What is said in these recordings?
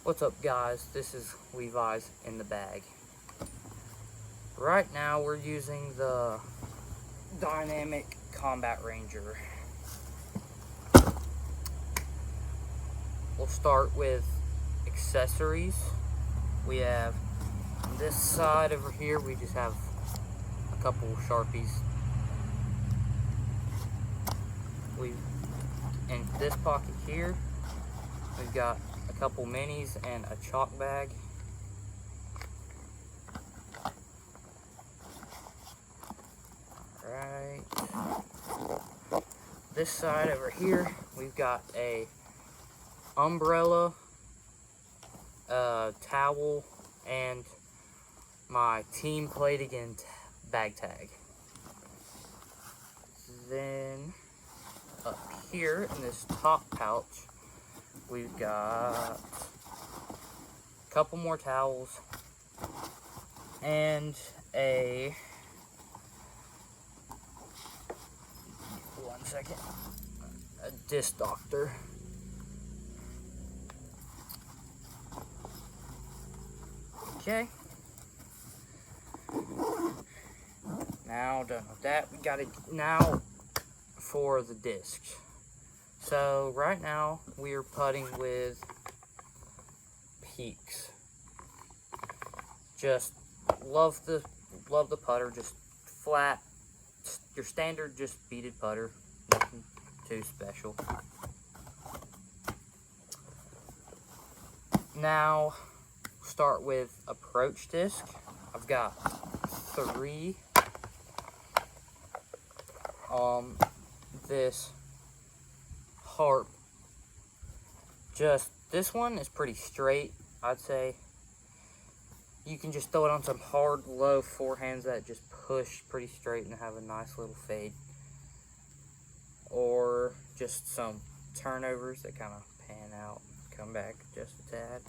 What's up, guys? This is Levi's in the bag. Right now we're using the Dynamic Combat Ranger. We'll start with accessories. We have on this side over here, we just have a couple Sharpies. In this pocket here, we've got a couple minis and a chalk bag. Right. This side over here, we've got a umbrella, towel, and my Team Play It Again bag tag. Then up here in this top pouch, we've got a couple more towels and a disc doctor. Okay. Now done with that, we got it now for the discs. So right now we are putting with Peaks. Just love the putter, just flat, your standard just beaded putter, nothing too special. Now start with approach disc. I've got 3 this harp. Just this one is pretty straight, I'd say. You can just throw it on some hard low forehands that just push pretty straight and have a nice little fade, or just some turnovers that kind of pan out, come back just a tad.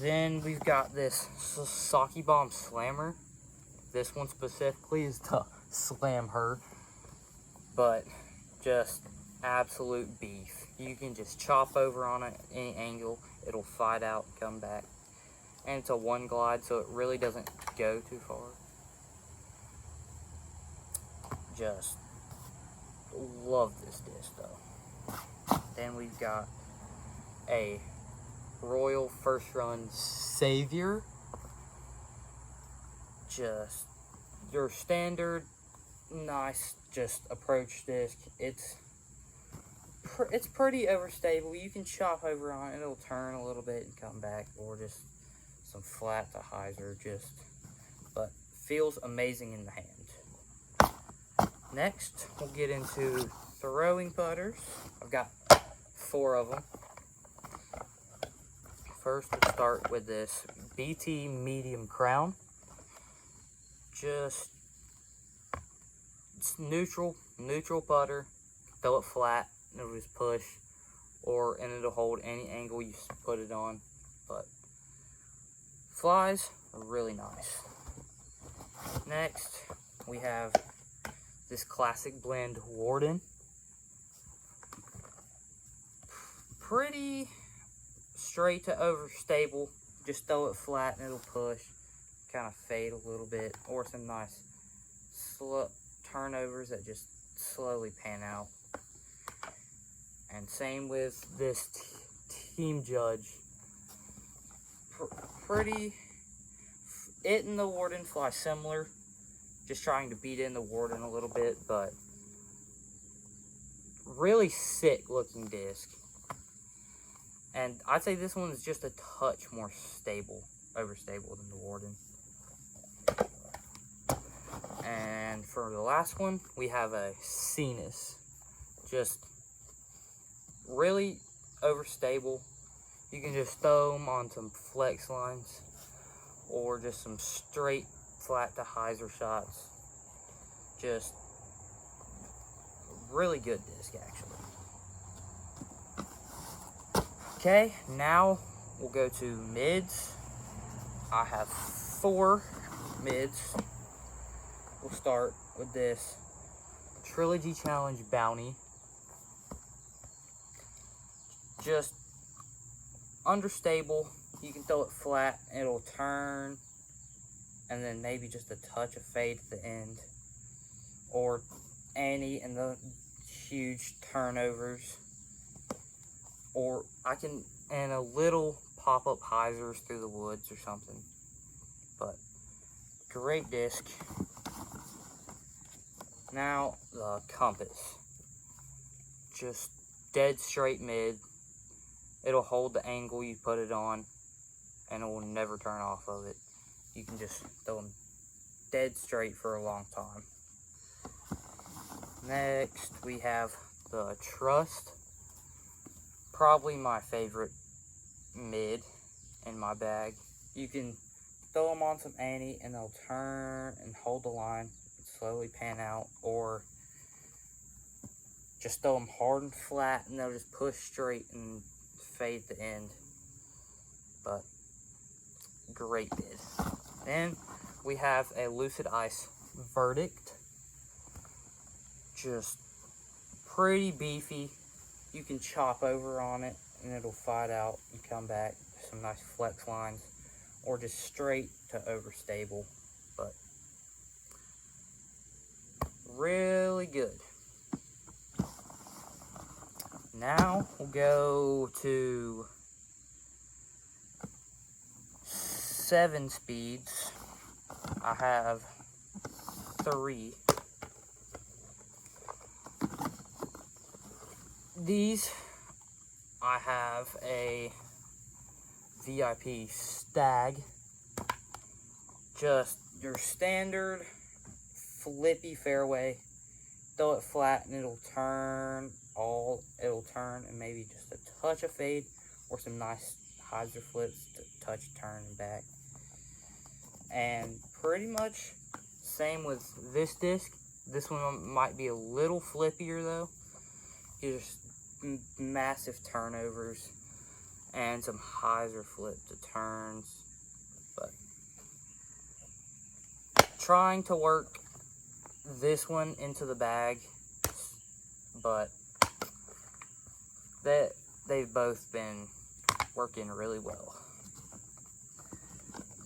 Then we've got this Sake Bomb Slammer. This one specifically is to slam her, but just absolute beef. You can just chop over on it any angle, it'll fight out, come back. And it's a one glide, so it really doesn't go too far. Just love this disc though. Then we've got a Royal First Run Savior. Just your standard nice just approach disc. It's pretty overstable. You can chop over on it, it'll turn a little bit and come back, or just some flat to hyzer, but feels amazing in the hand. Next, we'll get into throwing putters. I've got 4 of them. First, we'll start with this BT Medium Crown. Just, it's neutral putter. Throw it flat, and it'll just push, and it'll hold any angle you put it on. But flies are really nice. Next, we have this Classic Blend Warden. Pretty straight to overstable. Just throw it flat and it'll push, kind of fade a little bit, or some nice slow turnovers that just slowly pan out. And same with this Team Judge. Pretty, it and the Warden fly similar, just trying to beat in the Warden a little bit, but really sick looking disc. And I'd say this one is just a touch more overstable than the Warden. And for the last one, we have a Cenis. Just really overstable. You can just throw them on some flex lines, or just some straight flat to hyzer shots. Just really good disc, actually. Okay, now we'll go to mids. I have 4 mids. We'll start with this Trilogy Challenge Bounty. Just understable. You can throw it flat, it'll turn, and then maybe just a touch of fade at the end. Or Annie and the huge turnovers. Or I can, and a little pop-up hyzers through the woods or something. But great disc. Now the compass. Just dead straight mid. It'll hold the angle you put it on, and it will never turn off of it. You can just throw them dead straight for a long time. Next, we have the Trust. Probably my favorite mid in my bag. You can throw them on some Annie and they'll turn and hold the line and slowly pan out, or just throw them hard and flat and they'll just push straight and fade at the end. But great bid. Then we have a Lucid Ice Verdict. Just pretty beefy. You can chop over on it and it'll fight out and come back. Some nice flex lines, or just straight to overstable, but really good. Now we'll go to 7 speeds. I have 3. These, I have a VIP Stag. Just your standard flippy fairway. Throw it flat and it'll turn and maybe just a touch of fade, or some nice hyzer flips to touch, turn, and back. And pretty much same with this disc. This one might be a little flippier though. Just massive turnovers and some hyzer flip to turns, but trying to work this one into the bag, but they've both been working really well.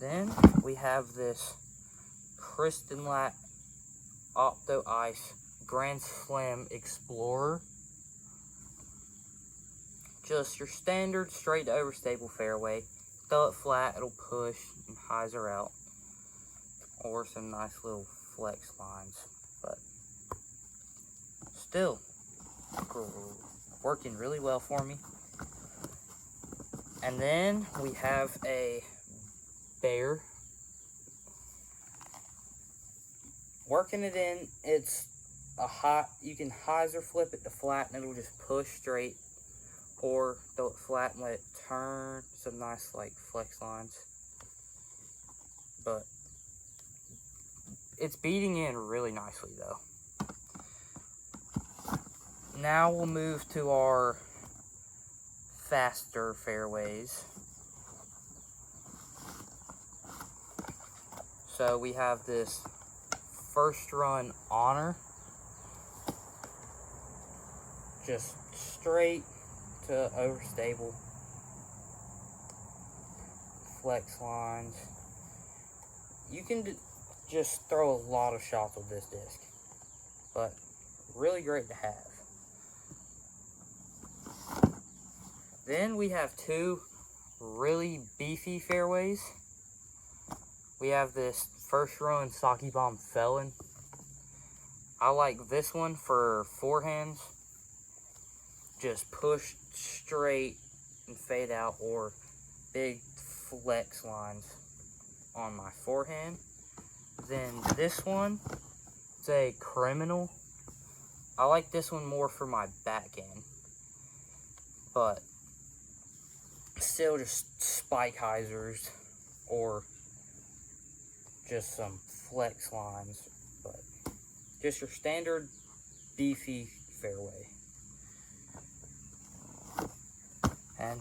Then we have this Kristen Lack Opto Ice Grand Slam Explorer. Just your standard straight to overstable fairway. Throw it flat, it'll push and hyzer out. Or some nice little flex lines. But still working really well for me. And then we have a Bear. Working it in, it's a hot, you can hyzer flip it to flat and it'll just push straight, or throw it flat and let it turn. Some nice like flex lines. But it's beating in really nicely though. Now we'll move to our faster fairways. So we have this First Run Honor. Just straight to overstable. Flex lines. You can just throw a lot of shots with this disc, but really great to have. Then we have 2 really beefy fairways. We have this First Run Saki Bomb Felon. I like this one for forehands. Just push straight and fade out, or big flex lines on my forehand. Then this one, it's a Criminal. I like this one more for my backhand, but still just spike hyzers or just some flex lines, but just your standard beefy fairway. And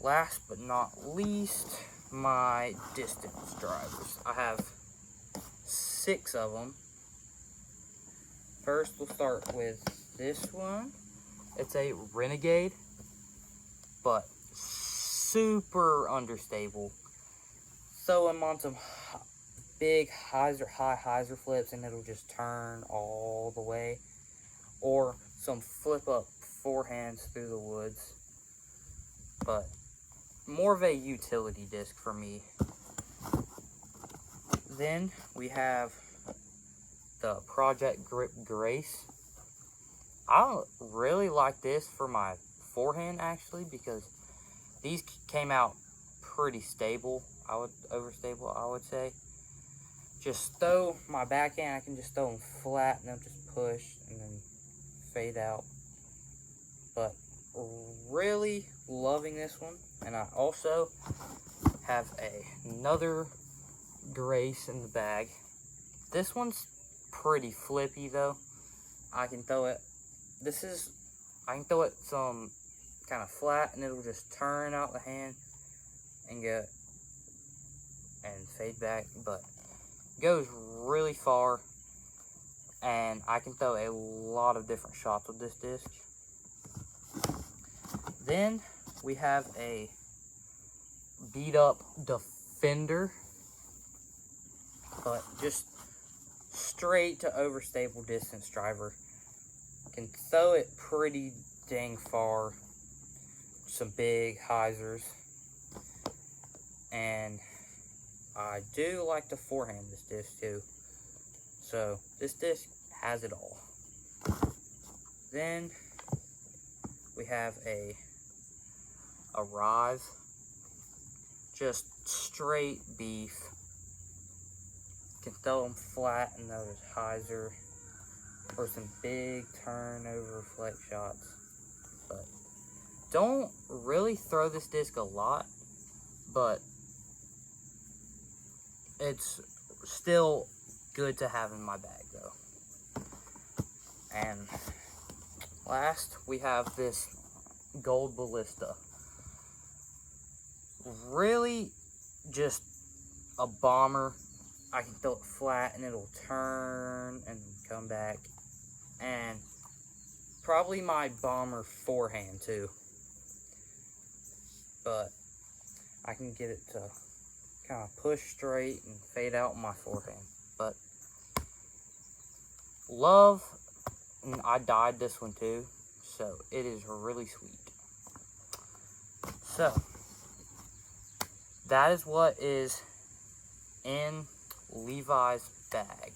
last but not least, my distance drivers. I have 6 of them. First, we'll start with this one. It's a Renegade, but super understable. Throw him on some big high hyzer flips and it'll just turn all the way. Or some flip up forehands through the woods. But more of a utility disc for me. Then we have the Project Grip Grace. I don't really like this for my forehand actually, because these came out pretty stable. Overstable, I would say. Just throw my backhand, I can just throw them flat and they'll just push and then fade out. But really loving this one. And I also have another Grace in the bag. This one's pretty flippy though. I can throw it, I can throw it some kind of flat and it'll just turn out the hand and go and fade back, but goes really far, and I can throw a lot of different shots with this disc. Then we have a beat up Defender, but just straight to overstable distance driver. Can throw it pretty dang far, some big hyzers, and I do like to forehand this disc too. So this disc has it all. Then we have a Arrive, just straight beef. Can throw them flat and those hyzer, or some big turnover flex shots. But don't really throw this disc a lot, but it's still good to have in my bag though. And last we have this Gold Ballista. Really just a bomber. I can throw it flat and it'll turn and come back. And probably my bomber forehand too. But I can get it to kind of push straight and fade out my forehand. But love, and I dyed this one too, so it is really sweet. So that is what is in Levi's bag.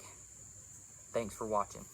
Thanks for watching.